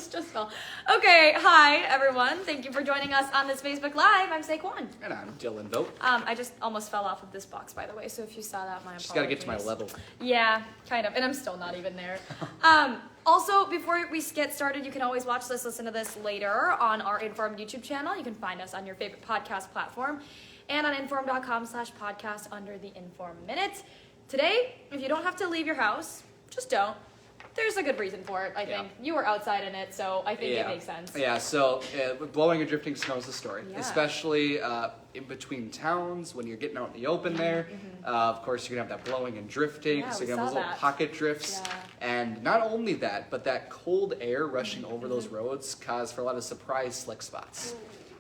this just fell. Okay, hi everyone. Thank you for joining us on this Facebook Live. I'm Kwon. And I'm Dylan Vogt. I just almost fell off of this box, by the way, so if you saw that, my apologies. Just gotta get to my level. Yeah, kind of, and I'm still not even there. Also, before we get started, you can always watch this, listen to this later on our InForum YouTube channel. You can find us on your favorite podcast platform and on inforum.com/podcast under the InForum Minute. Today, if you don't have to leave your house, just don't. There's a good reason for it, I think. You were outside in it, so I think it makes sense. Yeah, so blowing and drifting snow is the story, especially in between towns when you're getting out in the open there. Of course, you're going to have that blowing and drifting, so you're going to have those little pocket drifts. And not only that, but that cold air rushing over those roads caused for a lot of surprise slick spots.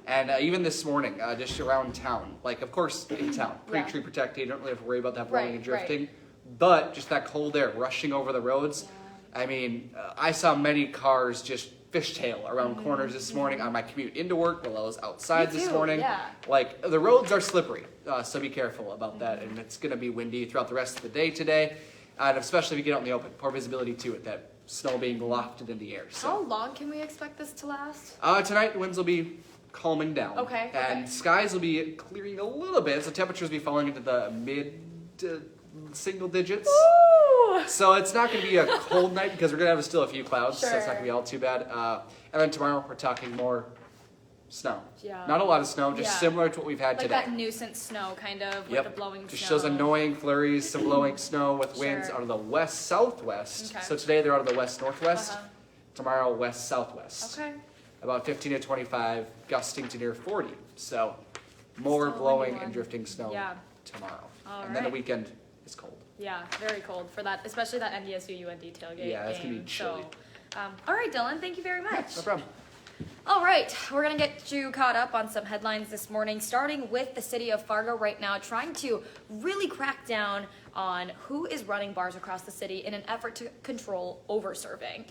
And even this morning, just around town, like, of course, in town, tree protected, you don't really have to worry about that blowing and drifting. But just that cold air rushing over the roads. I mean, I saw many cars just fishtail around corners this morning on my commute into work while I was outside this morning. Like, the roads are slippery, so be careful about that. And it's going to be windy throughout the rest of the day today. And especially if you get out in the open, poor visibility too, with that snow being lofted in the air. So. How long can we expect this to last? Tonight, the winds will be calming down. And skies will be clearing a little bit, so temperatures will be falling into the mid single digits. So it's not going to be a cold night because we're going to have still a few clouds, so it's not going to be all too bad. And then tomorrow we're talking more snow. Not a lot of snow, just similar to what we've had today. Like that nuisance snow, kind of, with the blowing just snow. Shows annoying flurries, some blowing snow with winds out of the west-southwest. So today they're out of the west-northwest. Tomorrow, west-southwest. About 15 to 25, gusting to near 40. So more blowing and drifting snow tomorrow. And then the weekend is cold. Yeah, very cold for that, especially that NDSU-UND tailgate. Yeah, it's going to be chilly. So, all right, Dylan, thank you very much. No problem. All right, we're going to get you caught up on some headlines this morning, starting with the city of Fargo right now, trying to really crack down on who is running bars across the city in an effort to control over-serving.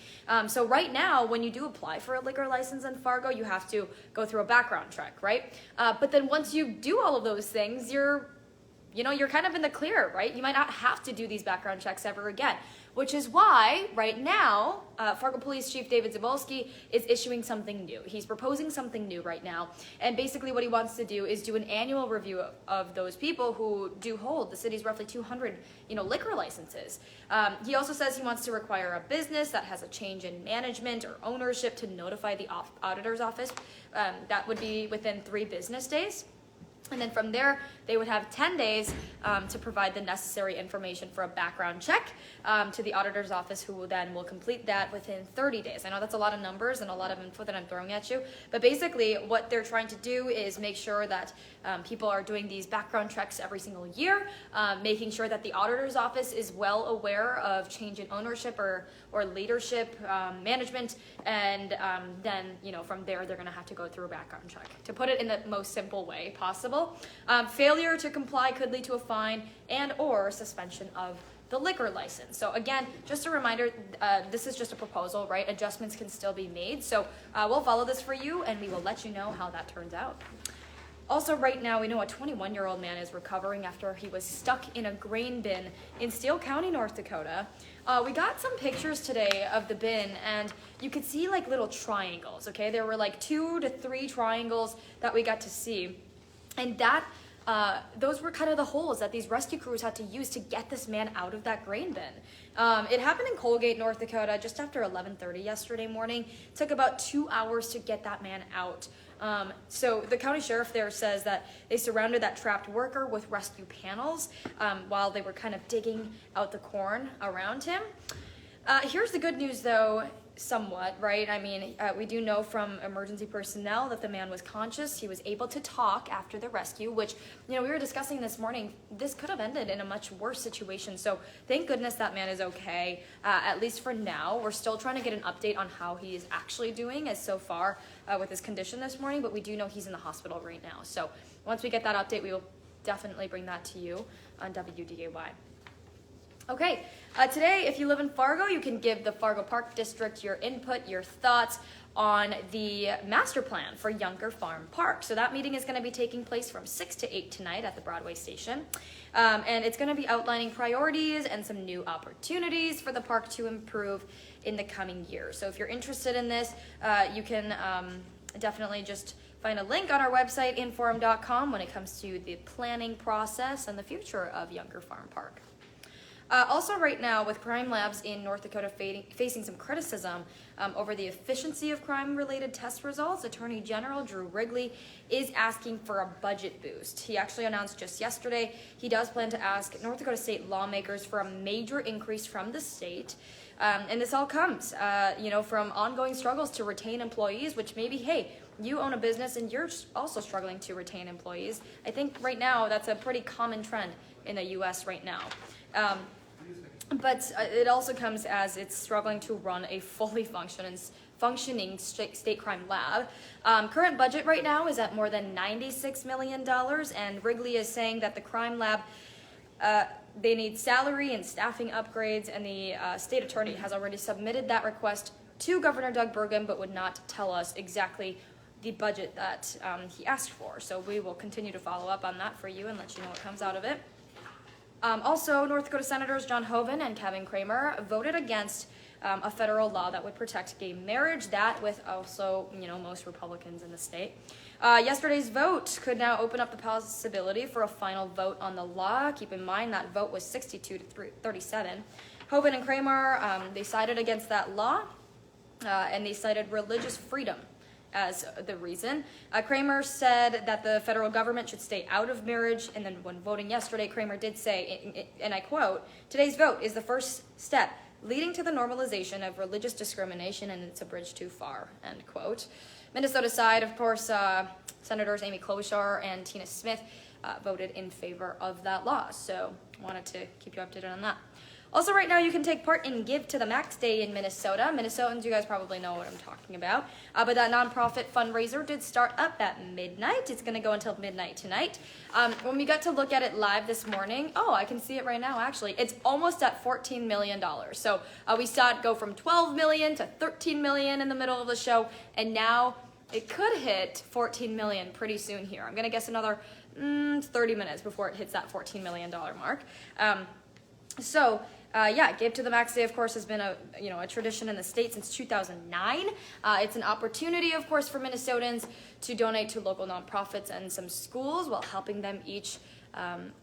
So right now, when you do apply for a liquor license in Fargo, you have to go through a background check, right? But then once you do all of those things, you're kind of in the clear, right? You might not have to do these background checks ever again, which is why right now, Fargo Police Chief David Zabolski is issuing something new. He's proposing something new right now. And basically what he wants to do is do an annual review of those people who do hold the city's roughly 200, liquor licenses. He also says he wants to require a business that has a change in management or ownership to notify the auditor's office. That would be within 3 business days. And then from there, they would have 10 days to provide the necessary information for a background check to the auditor's office, who will complete that within 30 days. I know that's a lot of numbers and a lot of info that I'm throwing at you, but basically what they're trying to do is make sure that people are doing these background checks every single year, making sure that the auditor's office is well aware of change in ownership or leadership management, and then from there they're going to have to go through a background check. To put it in the most simple way possible, failure to comply could lead to a fine and or suspension of the liquor license. So again, just a reminder, this is just a proposal, right? Adjustments can still be made. So we'll follow this for you and we will let you know how that turns out. Also, right now, we know a 21-year-old man is recovering after he was stuck in a grain bin in Steele County, North Dakota. We got some pictures today of the bin, and you could see like little triangles, okay? There were like 2 to 3 triangles that we got to see. And those were kind of the holes that these rescue crews had to use to get this man out of that grain bin. It happened in Colgate, North Dakota, just after 11:30 yesterday morning. It took about 2 hours to get that man out. So the county sheriff there says that they surrounded that trapped worker with rescue panels while they were kind of digging out the corn around him. Here's the good news, though. Somewhat, right? I mean, we do know from emergency personnel that the man was conscious. He was able to talk after the rescue, which, we were discussing this morning. This could have ended in a much worse situation. So thank goodness that man is okay, at least for now. We're still trying to get an update on how he is actually doing as so far with his condition this morning, but we do know he's in the hospital right now. So once we get that update, we will definitely bring that to you on WDAY. Okay, today, if you live in Fargo, you can give the Fargo Parks District your input, your thoughts on the master plan for Yunker Farm Park. So that meeting is going to be taking place from 6 to 8 tonight at the Broadway station. And it's going to be outlining priorities and some new opportunities for the park to improve in the coming year. So if you're interested in this, you can definitely just find a link on our website, InForum.com, when it comes to the planning process and the future of Yunker Farm Park. Also right now, with crime labs in North Dakota facing some criticism over the efficiency of crime-related test results, Attorney General Drew Wrigley is asking for a budget boost. He actually announced just yesterday he does plan to ask North Dakota state lawmakers for a major increase from the state. And this all comes, from ongoing struggles to retain employees, which maybe, hey, you own a business and you're also struggling to retain employees. I think right now that's a pretty common trend in the U.S. right now. But it also comes as it's struggling to run a fully functioning state crime lab. Current budget right now is at more than $96 million, and Wrigley is saying that the crime lab, they need salary and staffing upgrades, and the state attorney has already submitted that request to Governor Doug Burgum, but would not tell us exactly the budget that he asked for. So we will continue to follow up on that for you and let you know what comes out of it. Also, North Dakota Senators John Hoeven and Hoeven Cramer voted against a federal law that would protect gay marriage, that with also, most Republicans in the state. Yesterday's vote could now open up the possibility for a final vote on the law. Keep in mind that vote was 62 to 37. Hoeven and Cramer, they sided against that law, and they cited religious freedom as the reason. Cramer said that the federal government should stay out of marriage, and then when voting yesterday, Cramer did say, and I quote, "Today's vote is the first step leading to the normalization of religious discrimination, and it's a bridge too far," end quote. Minnesota side, of course, Senators Amy Klobuchar and Tina Smith voted in favor of that law, so wanted to keep you updated on that. Also, right now, you can take part in Give to the Max Day in Minnesota. Minnesotans, you guys probably know what I'm talking about. But that nonprofit fundraiser did start up at midnight. It's going to go until midnight tonight. When we got to look at it live this morning, I can see it right now, actually. It's almost at $14 million. So we saw it go from $12 million to $13 million in the middle of the show. And now it could hit $14 million pretty soon here. I'm going to guess another 30 minutes before it hits that $14 million mark. Give to the Max Day, of course, has been a tradition in the state since 2009. It's an opportunity, of course, for Minnesotans to donate to local nonprofits and some schools while helping them each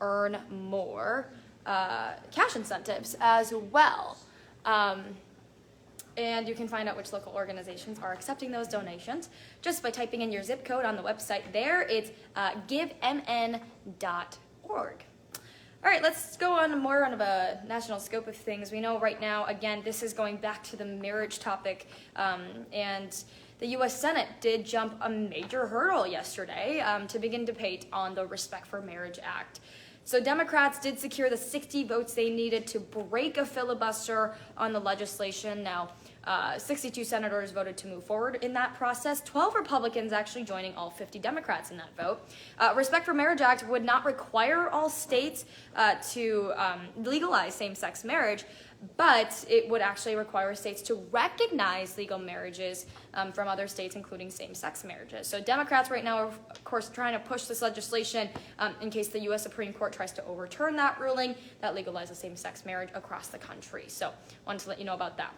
earn more cash incentives as well. And you can find out which local organizations are accepting those donations just by typing in your zip code on the website there. It's givemn.org. All right, let's go on more on a national scope of things. We know right now, again, this is going back to the marriage topic, and the U.S. Senate did jump a major hurdle yesterday to begin debate on the Respect for Marriage Act. So Democrats did secure the 60 votes they needed to break a filibuster on the legislation. Now, 62 senators voted to move forward in that process, 12 Republicans actually joining all 50 Democrats in that vote. Respect for Marriage Act would not require all states to legalize same-sex marriage, but it would actually require states to recognize legal marriages from other states, including same-sex marriages. So Democrats right now are, of course, trying to push this legislation in case the U.S. Supreme Court tries to overturn that ruling that legalizes same-sex marriage across the country. So wanted to let you know about that.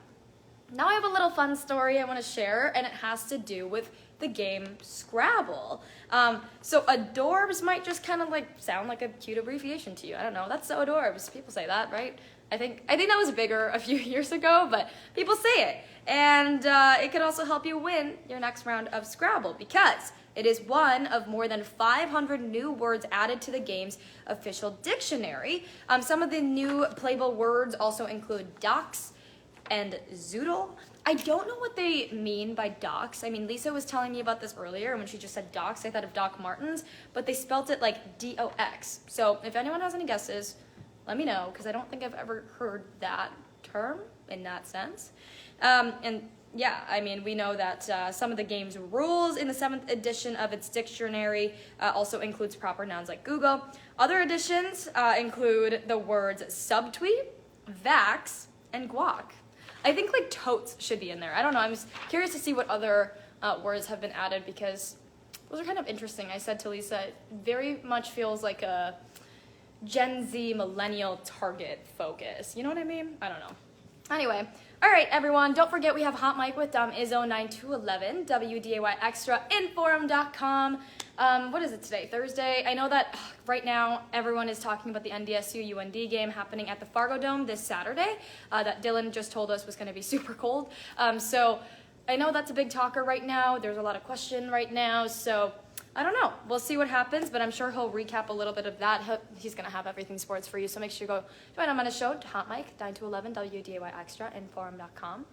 Now I have a little fun story I want to share, and it has to do with the game Scrabble. So adorbs might just kind of sound like a cute abbreviation to you. I don't know. That's so adorbs. People say that, right? I think that was bigger a few years ago, but people say it. And it could also help you win your next round of Scrabble because it is one of more than 500 new words added to the game's official dictionary. Some of the new playable words also include dox and zoodle. I don't know what they mean by dox. I mean, Lisa was telling me about this earlier, and when she just said dox, I thought of Doc Martens, but they spelt it like D-O-X. So if anyone has any guesses, let me know, because I don't think I've ever heard that term in that sense. We know that some of the game's rules in the 7th edition of its dictionary also includes proper nouns like Google. Other editions include the words subtweet, vax, and guac. I think totes should be in there. I don't know. I'm just curious to see what other words have been added because those are kind of interesting. I said to Lisa, it very much feels like a Gen Z millennial target focus. You know what I mean? I don't know. Anyway, All right, everyone, don't forget we have Hot Mic with Dom Izzo, 9 to 11, WDAY Extra, InForum.com. What is it today, Thursday? I know that right now everyone is talking about the NDSU-UND game happening at the Fargo Dome this Saturday that Dylan just told us was going to be super cold. So I know that's a big talker right now. There's a lot of question right now, so I don't know. We'll see what happens, but I'm sure he'll recap a little bit of that. He's going to have everything sports for you, so make sure you go join him on his show, Hot Mic, 9 to 11, WDAY Extra, InForum.com.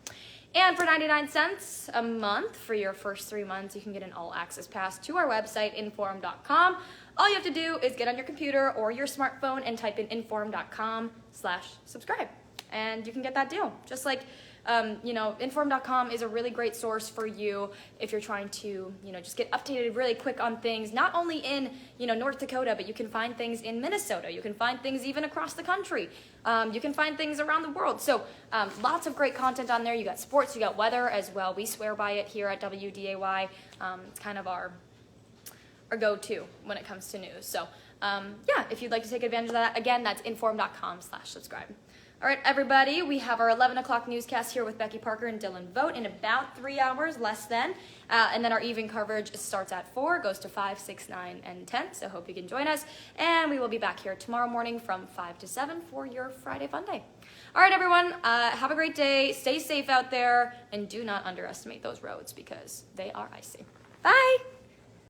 And for 99 cents a month for your first 3 months, you can get an all-access pass to our website, InForum.com. All you have to do is get on your computer or your smartphone and type in InForum.com/subscribe. And you can get that deal. Just like, InForum.com is a really great source for you if you're trying to, just get updated really quick on things, not only in, North Dakota, but you can find things in Minnesota. You can find things even across the country. You can find things around the world. So lots of great content on there. You got sports, you got weather as well. We swear by it here at WDAY. It's kind of our go-to when it comes to news. So if you'd like to take advantage of that, again, that's InForum.com/subscribe. All right, everybody, we have our 11 o'clock newscast here with Becky Parker and Dylan Vogt in about 3 hours, less than. And then our evening coverage starts at 4, goes to 5, 6, 9, and 10. So hope you can join us. And we will be back here tomorrow morning from 5 to 7 for your Friday Fun Day. All right, everyone, have a great day. Stay safe out there. And do not underestimate those roads because they are icy. Bye.